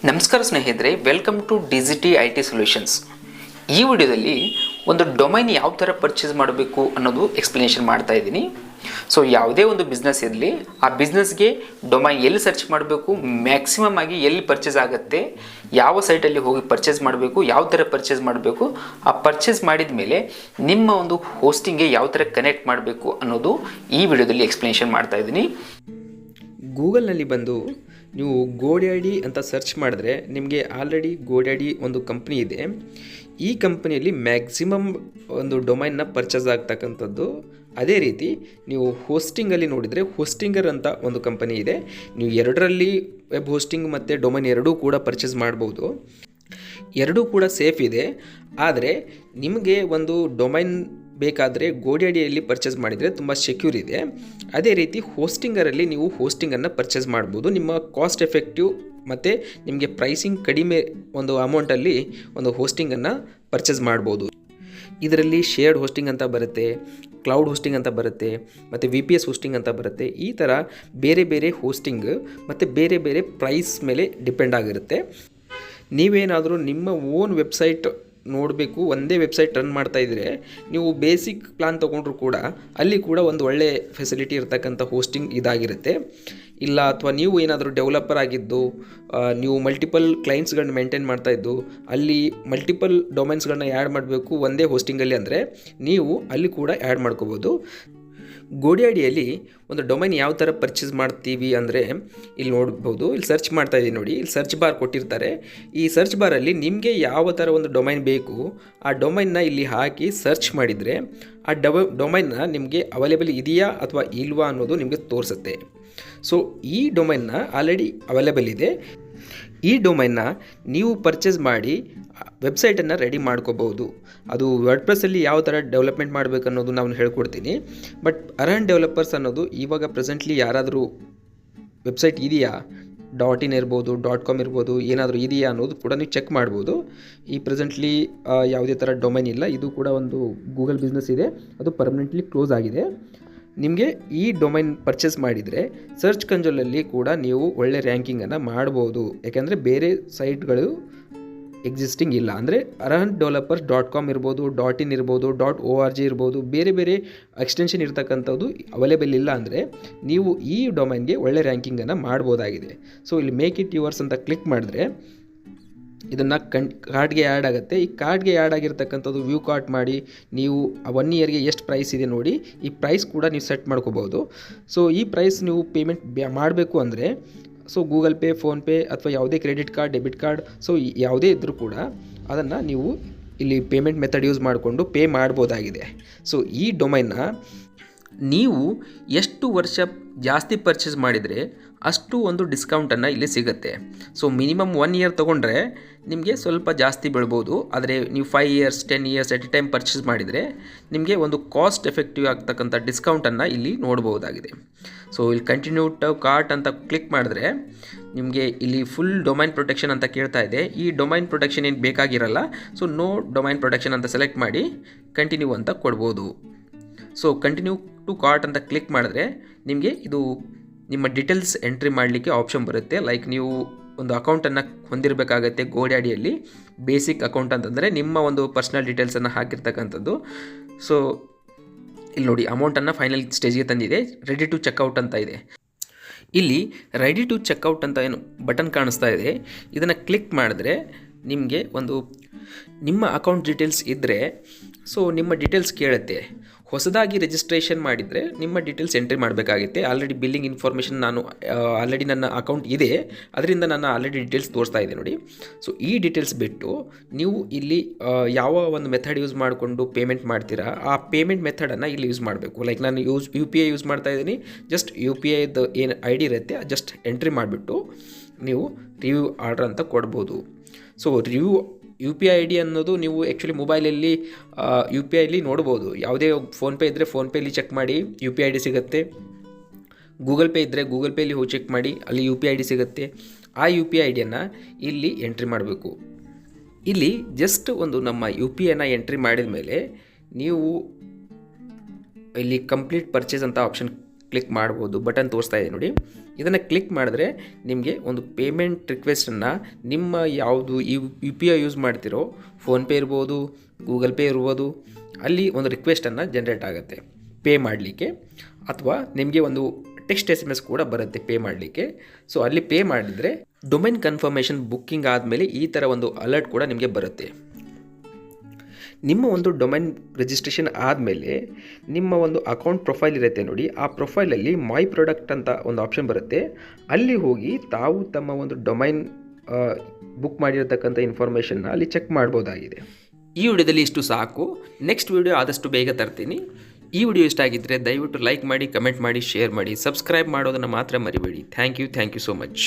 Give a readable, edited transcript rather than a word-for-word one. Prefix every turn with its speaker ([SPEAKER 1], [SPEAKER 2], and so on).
[SPEAKER 1] ನಮಸ್ಕಾರ ಸ್ನೇಹಿತರೆ, welcome to digit IT solutions. ಈ ವಿಡಿಯೋದಲ್ಲಿ ಒಂದು ಡೊಮೈನ್ ಯಾವ ಥರ ಪರ್ಚೇಸ್ ಮಾಡಬೇಕು ಅನ್ನೋದು ಎಕ್ಸ್ಪ್ಲನೇಷನ್ ಮಾಡ್ತಾ ಇದ್ದೀನಿ. ಸೊ ಯಾವುದೇ ಒಂದು ಬಿಸ್ನೆಸ್ ಇರಲಿ, ಆ ಬಿಸ್ನೆಸ್ಗೆ ಡೊಮೈನ್ ಎಲ್ಲಿ ಸರ್ಚ್ ಮಾಡಬೇಕು, ಮ್ಯಾಕ್ಸಿಮಮ್ ಆಗಿ ಎಲ್ಲಿ ಪರ್ಚೇಸ್ ಆಗುತ್ತೆ, ಯಾವ ಸೈಟಲ್ಲಿ ಹೋಗಿ ಪರ್ಚೇಸ್ ಮಾಡಬೇಕು, ಯಾವ ಥರ ಪರ್ಚೇಸ್ ಮಾಡಬೇಕು, ಆ ಪರ್ಚೇಸ್ ಮಾಡಿದ ಮೇಲೆ ನಿಮ್ಮ ಒಂದು ಹೋಸ್ಟಿಂಗ್ಗೆ ಯಾವ ಥರ ಕನೆಕ್ಟ್ ಮಾಡಬೇಕು ಅನ್ನೋದು ಈ ವಿಡಿಯೋದಲ್ಲಿ ಎಕ್ಸ್ಪ್ಲನೇಷನ್ ಮಾಡ್ತಾ ಇದ್ದೀನಿ.
[SPEAKER 2] ಗೂಗಲ್ನಲ್ಲಿ ಬಂದು ನೀವು ಗೋಡ್ಯಾಡಿ ಅಂತ ಸರ್ಚ್ ಮಾಡಿದ್ರೆ ನಿಮಗೆ ಆಲ್ರೆಡಿ ಗೋಡ್ಯಾಡಿ ಒಂದು ಕಂಪ್ನಿ ಇದೆ. ಈ ಕಂಪ್ನಿಯಲ್ಲಿ ಮ್ಯಾಕ್ಸಿಮಮ್ ಒಂದು ಡೊಮೈನ್ನ ಪರ್ಚೇಸ್ ಆಗ್ತಕ್ಕಂಥದ್ದು. ಅದೇ ರೀತಿ ನೀವು ಹೋಸ್ಟಿಂಗಲ್ಲಿ ನೋಡಿದರೆ ಹೋಸ್ಟಿಂಗರ್ ಅಂತ ಒಂದು ಕಂಪನಿ ಇದೆ. ನೀವು ಎರಡರಲ್ಲಿ ವೆಬ್ ಹೋಸ್ಟಿಂಗ್ ಮತ್ತು ಡೊಮೈನ್ ಎರಡೂ ಕೂಡ ಪರ್ಚೇಸ್ ಮಾಡ್ಬೋದು. ಎರಡೂ ಕೂಡ ಸೇಫ್ ಇದೆ. ಆದರೆ ನಿಮಗೆ ಒಂದು ಡೊಮೈನ್ ಬೇಕಾದರೆ ಗೋಡ್ಯಾಡಿಯಲ್ಲಿ ಪರ್ಚೇಸ್ ಮಾಡಿದರೆ ತುಂಬ ಸೆಕ್ಯೂರ್ ಇದೆ. ಅದೇ ರೀತಿ ಹೋಸ್ಟಿಂಗರಲ್ಲಿ ನೀವು ಹೋಸ್ಟಿಂಗನ್ನು ಪರ್ಚೇಸ್ ಮಾಡ್ಬೋದು. ನಿಮ್ಮ ಕಾಸ್ಟ್ ಎಫೆಕ್ಟಿವ್ ಮತ್ತು ನಿಮಗೆ ಪ್ರೈಸಿಂಗ್ ಕಡಿಮೆ ಒಂದು ಅಮೌಂಟಲ್ಲಿ ಒಂದು ಹೋಸ್ಟಿಂಗನ್ನು ಪರ್ಚೇಸ್ ಮಾಡ್ಬೋದು. ಇದರಲ್ಲಿ ಶೇರ್ಡ್ ಹೋಸ್ಟಿಂಗ್ ಅಂತ ಬರುತ್ತೆ, ಕ್ಲೌಡ್ ಹೋಸ್ಟಿಂಗ್ ಅಂತ ಬರುತ್ತೆ, ಮತ್ತು VPS ಹೋಸ್ಟಿಂಗ್ ಅಂತ ಬರುತ್ತೆ. ಈ ಥರ ಬೇರೆ ಬೇರೆ ಹೋಸ್ಟಿಂಗ್ ಮತ್ತು ಬೇರೆ ಬೇರೆ ಪ್ರೈಸ್ ಮೇಲೆ ಡಿಪೆಂಡ್ ಆಗಿರುತ್ತೆ. ನೀವೇನಾದರೂ ನಿಮ್ಮ ಓನ್ ವೆಬ್ಸೈಟ್ ನೋಡಬೇಕು, ಒಂದೇ ವೆಬ್ಸೈಟ್ ರನ್ ಮಾಡ್ತಾಯಿದ್ರೆ ನೀವು ಬೇಸಿಕ್ ಪ್ಲಾನ್ ತೊಗೊಂಡ್ರು ಕೂಡ ಅಲ್ಲಿ ಕೂಡ ಒಂದು ಒಳ್ಳೆ ಫೆಸಿಲಿಟಿ ಇರತಕ್ಕಂಥ ಹೋಸ್ಟಿಂಗ್ ಇದಾಗಿರುತ್ತೆ. ಇಲ್ಲ ಅಥವಾ ನೀವು ಏನಾದರೂ ಡೆವಲಪರ್ ಆಗಿದ್ದು ನೀವು ಮಲ್ಟಿಪಲ್ ಕ್ಲೈಂಟ್ಸ್ಗಳನ್ನ ಮೇಂಟೈನ್ ಮಾಡ್ತಾಯಿದ್ದು ಅಲ್ಲಿ ಮಲ್ಟಿಪಲ್ ಡೊಮೈನ್ಸ್ಗಳನ್ನ ಆ್ಯಡ್ ಮಾಡಬೇಕು ಒಂದೇ ಹೋಸ್ಟಿಂಗಲ್ಲಿ ಅಂದರೆ ನೀವು ಅಲ್ಲಿ ಕೂಡ ಆ್ಯಡ್ ಮಾಡ್ಕೋಬೋದು. ಗೋಡ್ಯಾಡಿಯಲ್ಲಿ ಒಂದು ಡೊಮೈನ್ ಯಾವ ಥರ ಪರ್ಚೇಸ್ ಮಾಡ್ತೀವಿ ಅಂದರೆ ಇಲ್ಲಿ ನೋಡ್ಬೋದು. ಇಲ್ಲಿ ಸರ್ಚ್ ಮಾಡ್ತಾ ಇದ್ದೀನಿ ನೋಡಿ, ಇಲ್ಲಿ ಸರ್ಚ್ ಬಾರ್ ಕೊಟ್ಟಿರ್ತಾರೆ. ಈ ಸರ್ಚ್ ಬಾರಲ್ಲಿ ನಿಮಗೆ ಯಾವ ಥರ ಒಂದು ಡೊಮೈನ್ ಬೇಕು ಆ ಡೊಮೈನ್ನ ಇಲ್ಲಿ ಹಾಕಿ ಸರ್ಚ್ ಮಾಡಿದರೆ ಆ ಡೊಮೈನ್ನ ನಿಮಗೆ ಅವೈಲೇಬಲ್ ಇದೆಯಾ ಅಥವಾ ಇಲ್ವಾ ಅನ್ನೋದು ನಿಮಗೆ ತೋರಿಸುತ್ತೆ. ಸೊ ಈ ಡೊಮೈನ್ನ ಆಲ್ರೆಡಿ ಅವೈಲೇಬಲ್ ಇದೆ. ಈ ಡೊಮೈನ್ನ ನೀವು ಪರ್ಚೇಸ್ ಮಾಡಿ ವೆಬ್ಸೈಟನ್ನು ರೆಡಿ ಮಾಡ್ಕೋಬೋದು. ಅದು ವರ್ಡ್ಪ್ರೆಸ್ಸಲ್ಲಿ ಯಾವ ಥರ ಡೆವಲಪ್ಮೆಂಟ್ ಮಾಡಬೇಕು ಅನ್ನೋದು ನಾನು ಹೇಳ್ಕೊಡ್ತೀನಿ. ಬಟ್ ಅರನ್ ಡೆವಲಪರ್ಸ್ ಅನ್ನೋದು ಇವಾಗ ಪ್ರೆಸೆಂಟ್ಲಿ ಯಾರಾದರೂ ವೆಬ್ಸೈಟ್ ಇದೆಯಾ, .in ಇರ್ಬೋದು, .com ಇರ್ಬೋದು, ಏನಾದರೂ ಇದೆಯಾ ಅನ್ನೋದು ಕೂಡ ನೀವು ಚೆಕ್ ಮಾಡ್ಬೋದು. ಈ ಪ್ರೆಸೆಂಟ್ಲಿ ಯಾವುದೇ ಥರ ಡೊಮೈನ್ ಇಲ್ಲ. ಇದು ಕೂಡ ಒಂದು ಗೂಗಲ್ ಬಿಸ್ನೆಸ್ ಇದೆ, ಅದು ಪರ್ಮನೆಂಟ್ಲಿ ಕ್ಲೋಸ್ ಆಗಿದೆ. ನಿಮಗೆ ಈ ಡೊಮೈನ್ ಪರ್ಚೇಸ್ ಮಾಡಿದರೆ ಸರ್ಚ್ ಕನ್ಸೋಲಲ್ಲಿ ಕೂಡ ನೀವು ಒಳ್ಳೆ ರ್ಯಾಂಕಿಂಗನ್ನು ಮಾಡ್ಬೋದು. ಯಾಕೆಂದರೆ ಬೇರೆ ಸೈಟ್ಗಳು ಎಕ್ಸಿಸ್ಟಿಂಗ್ ಇಲ್ಲ. ಅಂದರೆ ಅರಹನ್ ಡೆವಲಪರ್ಸ್ .com ಇರ್ಬೋದು, .in ಇರ್ಬೋದು, .org ಇರ್ಬೋದು, ಬೇರೆ ಬೇರೆ ಎಕ್ಸ್ಟೆನ್ಷನ್ ಇರ್ತಕ್ಕಂಥದ್ದು ಅವೈಲೇಬಲ್ ಇಲ್ಲ ಅಂದರೆ ನೀವು ಈ ಡೊಮೈನ್ಗೆ ಒಳ್ಳೆ ರ್ಯಾಂಕಿಂಗನ್ನು ಮಾಡ್ಬೋದಾಗಿದೆ. ಸೊ ಇಲ್ಲಿ ಮೇಕ್ ಇಟ್ ಯುವರ್ಸ್ ಅಂತ ಕ್ಲಿಕ್ ಮಾಡಿದ್ರೆ ಇದನ್ನು ಕಾರ್ಡ್ಗೆ ಆ್ಯಡ್ ಆಗುತ್ತೆ. ಈ ಕಾರ್ಡ್ಗೆ ಆ್ಯಡ್ ಆಗಿರ್ತಕ್ಕಂಥದ್ದು ವ್ಯೂ ಕಾರ್ಟ್ ಮಾಡಿ ನೀವು 1 ಇಯರ್ಗೆ ಎಷ್ಟು ಪ್ರೈಸ್ ಇದೆ ನೋಡಿ, ಈ ಪ್ರೈಸ್ ಕೂಡ ನೀವು ಸೆಟ್ ಮಾಡ್ಕೋಬೋದು. ಸೊ ಈ ಪ್ರೈಸ್ ನೀವು ಪೇಮೆಂಟ್ ಮಾಡಬೇಕು ಅಂದರೆ ಸೊ ಗೂಗಲ್ ಪೇ, ಫೋನ್ಪೇ ಅಥವಾ ಯಾವುದೇ credit card, debit card, so ಯಾವುದೇ ಇದ್ದರೂ ಕೂಡ ಅದನ್ನು ನೀವು ಇಲ್ಲಿ ಪೇಮೆಂಟ್ ಮೆಥಡ್ ಯೂಸ್ ಮಾಡಿಕೊಂಡು ಪೇ ಮಾಡ್ಬೋದಾಗಿದೆ. ಸೊ ಈ ಡೊಮೈನ್ನ ನೀವು ಎಷ್ಟು ವರ್ಷ ಜಾಸ್ತಿ ಪರ್ಚೇಸ್ ಮಾಡಿದರೆ ಅಷ್ಟು ಒಂದು ಡಿಸ್ಕೌಂಟನ್ನು ಇಲ್ಲಿ ಸಿಗುತ್ತೆ. ಸೊ ಮಿನಿಮಮ್ 1 ಇಯರ್ ತೊಗೊಂಡ್ರೆ ನಿಮಗೆ ಸ್ವಲ್ಪ ಜಾಸ್ತಿ ಬೀಳ್ಬೋದು. ಆದರೆ ನೀವು 5 years 10 years at a time purchase ಮಾಡಿದರೆ ನಿಮಗೆ ಒಂದು ಕಾಸ್ಟ್ ಎಫೆಕ್ಟಿವ್ ಆಗ್ತಕ್ಕಂಥ ಡಿಸ್ಕೌಂಟನ್ನು ಇಲ್ಲಿ ನೋಡ್ಬೋದಾಗಿದೆ. ಸೊ ಇಲ್ಲಿ ಕಂಟಿನ್ಯೂ ಟು ಕಾರ್ಟ್ ಅಂತ ಕ್ಲಿಕ್ ಮಾಡಿದ್ರೆ ನಿಮಗೆ ಇಲ್ಲಿ ಫುಲ್ ಡೊಮೈನ್ ಪ್ರೊಟೆಕ್ಷನ್ ಅಂತ ಕೇಳ್ತಾ ಇದೆ. ಈ ಡೊಮೈನ್ ಪ್ರೊಟೆಕ್ಷನ್ ಏನು ಬೇಕಾಗಿರಲ್ಲ. ಸೊ ನೋ ಡೊಮೈನ್ ಪ್ರೊಟೆಕ್ಷನ್ ಅಂತ ಸೆಲೆಕ್ಟ್ ಮಾಡಿ ಕಂಟಿನ್ಯೂ ಅಂತ ಕೊಡ್ಬೋದು. ಸೊ ಕಂಟಿನ್ಯೂ ಟು ಕಾರ್ಟ್ ಅಂತ ಕ್ಲಿಕ್ ಮಾಡಿದ್ರೆ ನಿಮಗೆ ಇದು ನಿಮ್ಮ ಡೀಟೇಲ್ಸ್ ಎಂಟ್ರಿ ಮಾಡಲಿಕ್ಕೆ ಆಪ್ಷನ್ ಬರುತ್ತೆ. ಲೈಕ್ ನೀವು ಒಂದು ಅಕೌಂಟನ್ನು ಹೊಂದಿರಬೇಕಾಗತ್ತೆ ಗೋಡ್ಯಾಡಿಯಲ್ಲಿ. ಬೇಸಿಕ್ ಅಕೌಂಟ್ ಅಂತಂದರೆ ನಿಮ್ಮ ಒಂದು ಪರ್ಸ್ನಲ್ ಡೀಟೇಲ್ಸನ್ನು ಹಾಕಿರ್ತಕ್ಕಂಥದ್ದು. ಸೊ ಇಲ್ಲಿ ನೋಡಿ ಅಮೌಂಟನ್ನು ಫೈನಲ್ ಸ್ಟೇಜ್ಗೆ ತಂದಿದೆ. ರೆಡಿ ಟು ಚೆಕ್ಔಟ್ ಅಂತ ಇದೆ. ಇಲ್ಲಿ ರೆಡಿ ಟು ಚೆಕ್ಔಟ್ ಅಂತ ಏನು ಬಟನ್ ಕಾಣಿಸ್ತಾ ಇದೆ, ಇದನ್ನು ಕ್ಲಿಕ್ ಮಾಡಿದ್ರೆ ನಿಮಗೆ ಒಂದು ನಿಮ್ಮ ಅಕೌಂಟ್ ಡೀಟೇಲ್ಸ್ ಇದ್ದರೆ ಸೊ ನಿಮ್ಮ ಡೀಟೇಲ್ಸ್ ಕೇಳುತ್ತೆ. ಹೊಸದಾಗಿ ರಿಜಿಸ್ಟ್ರೇಷನ್ ಮಾಡಿದರೆ ನಿಮ್ಮ ಡೀಟೇಲ್ಸ್ ಎಂಟ್ರಿ ಮಾಡಬೇಕಾಗುತ್ತೆ. ಆಲ್ರೆಡಿ ಬಿಲ್ಲಿಂಗ್ ಇನ್ಫಾರ್ಮೇಷನ್ ನಾನು ಆಲ್ರೆಡಿ ನನ್ನ ಅಕೌಂಟ್ ಇದೆ, ಅದರಿಂದ ನಾನು ಆಲ್ರೆಡಿ ಡೀಟೇಲ್ಸ್ ತೋರಿಸ್ತಾ ಇದೆ ನೋಡಿ. ಸೊ ಈ ಡೀಟೇಲ್ಸ್ ಬಿಟ್ಟು ನೀವು ಇಲ್ಲಿ ಯಾವ ಒಂದು ಮೆಥಡ್ ಯೂಸ್ ಮಾಡಿಕೊಂಡು ಪೇಮೆಂಟ್ ಮಾಡ್ತೀರಾ ಆ ಪೇಮೆಂಟ್ ಮೆಥಡನ್ನು ಇಲ್ಲಿ ಯೂಸ್ ಮಾಡಬೇಕು. ಲೈಕ್ ನಾನು UPI ಯೂಸ್ ಮಾಡ್ತಾ ಇದ್ದೀನಿ. ಜಸ್ಟ್ UPIದು ಏನು ID ಇರುತ್ತೆ ಜಸ್ಟ್ ಎಂಟ್ರಿ ಮಾಡಿಬಿಟ್ಟು ನೀವು ರಿವ್ಯೂ ಆರ್ಡರ್ ಅಂತ ಕೊಡ್ಬೋದು. ಸೊ ರಿವ್ಯೂ UPI ID ಅನ್ನೋದು ನೀವು ಆ್ಯಕ್ಚುಲಿ ಮೊಬೈಲಲ್ಲಿ UPIಲಿ ನೋಡ್ಬೋದು. ಯಾವುದೇ ಫೋನ್ಪೇ ಇದ್ದರೆ ಫೋನ್ಪೇಲಿ ಚೆಕ್ ಮಾಡಿ UPI ID ಸಿಗುತ್ತೆ. ಗೂಗಲ್ ಪೇ ಇದ್ದರೆ ಗೂಗಲ್ ಪೇಲಿ ಹೋಗಿ ಚೆಕ್ ಮಾಡಿ ಅಲ್ಲಿ UPI ID ಸಿಗುತ್ತೆ. ಆ UPI IDಯನ್ನು ಇಲ್ಲಿ ಎಂಟ್ರಿ ಮಾಡಬೇಕು. ಇಲ್ಲಿ ಜಸ್ಟ್ ಒಂದು ನಮ್ಮ UPIನ ಎಂಟ್ರಿ ಮಾಡಿದ ಮೇಲೆ ನೀವು ಇಲ್ಲಿ ಕಂಪ್ಲೀಟ್ ಪರ್ಚೇಸ್ ಅಂತ ಆಪ್ಷನ್ ಕ್ಲಿಕ್ ಮಾಡ್ಬೋದು. ಬಟನ್ ತೋರಿಸ್ತಾ ಇದೆ ನೋಡಿ. ಇದನ್ನು ಕ್ಲಿಕ್ ಮಾಡಿದ್ರೆ ನಿಮಗೆ ಒಂದು ಪೇಮೆಂಟ್ ರಿಕ್ವೆಸ್ಟನ್ನು ನಿಮ್ಮ ಯಾವುದು ಯು ಪಿ ಐ ಯೂಸ್ ಮಾಡ್ತಿರೋ, ಫೋನ್ಪೇ ಇರ್ಬೋದು, ಗೂಗಲ್ ಪೇ ಇರ್ಬೋದು, ಅಲ್ಲಿ ಒಂದು ರಿಕ್ವೆಸ್ಟನ್ನು ಜನ್ರೇಟ್ ಆಗುತ್ತೆ ಪೇ ಮಾಡಲಿಕ್ಕೆ. ಅಥವಾ ನಿಮಗೆ ಒಂದು ಟೆಕ್ಸ್ಟ್ SMS ಕೂಡ ಬರುತ್ತೆ ಪೇ ಮಾಡಲಿಕ್ಕೆ. ಸೊ ಅಲ್ಲಿ ಪೇ ಮಾಡಿದರೆ ಡೊಮೈನ್ ಕನ್ಫರ್ಮೇಷನ್ ಬುಕ್ಕಿಂಗ್ ಆದಮೇಲೆ ಈ ಥರ ಒಂದು ಅಲರ್ಟ್ ಕೂಡ ನಿಮಗೆ ಬರುತ್ತೆ. ನಿಮ್ಮ ಒಂದು ಡೊಮೈನ್ ರಿಜಿಸ್ಟ್ರೇಷನ್ ಆದಮೇಲೆ ನಿಮ್ಮ ಒಂದು ಅಕೌಂಟ್ ಪ್ರೊಫೈಲ್ ಇರುತ್ತೆ ನೋಡಿ, ಆ ಪ್ರೊಫೈಲಲ್ಲಿ ಮೈ ಪ್ರಾಡಕ್ಟ್ ಅಂತ ಒಂದು ಆಪ್ಷನ್ ಬರುತ್ತೆ. ಅಲ್ಲಿ ಹೋಗಿ ತಾವು ತಮ್ಮ ಒಂದು ಡೊಮೈನ್ ಬುಕ್ ಮಾಡಿರತಕ್ಕಂಥ ಇನ್ಫಾರ್ಮೇಷನ್ನ ಅಲ್ಲಿ ಚೆಕ್ ಮಾಡ್ಬೋದಾಗಿದೆ. ಈ ವಿಡಿಯೋದಲ್ಲಿ ಇಷ್ಟು ಸಾಕು. ನೆಕ್ಸ್ಟ್ ವಿಡಿಯೋ ಆದಷ್ಟು ಬೇಗ ತರ್ತೀನಿ. ಈ ವಿಡಿಯೋ ಇಷ್ಟ ಆಗಿದ್ದರೆ ದಯವಿಟ್ಟು ಲೈಕ್ ಮಾಡಿ, ಕಮೆಂಟ್ ಮಾಡಿ, ಶೇರ್ ಮಾಡಿ, ಸಬ್ಸ್ಕ್ರೈಬ್ ಮಾಡೋದನ್ನು ಮಾತ್ರ ಮರಿಬೇಡಿ. Thank you so much.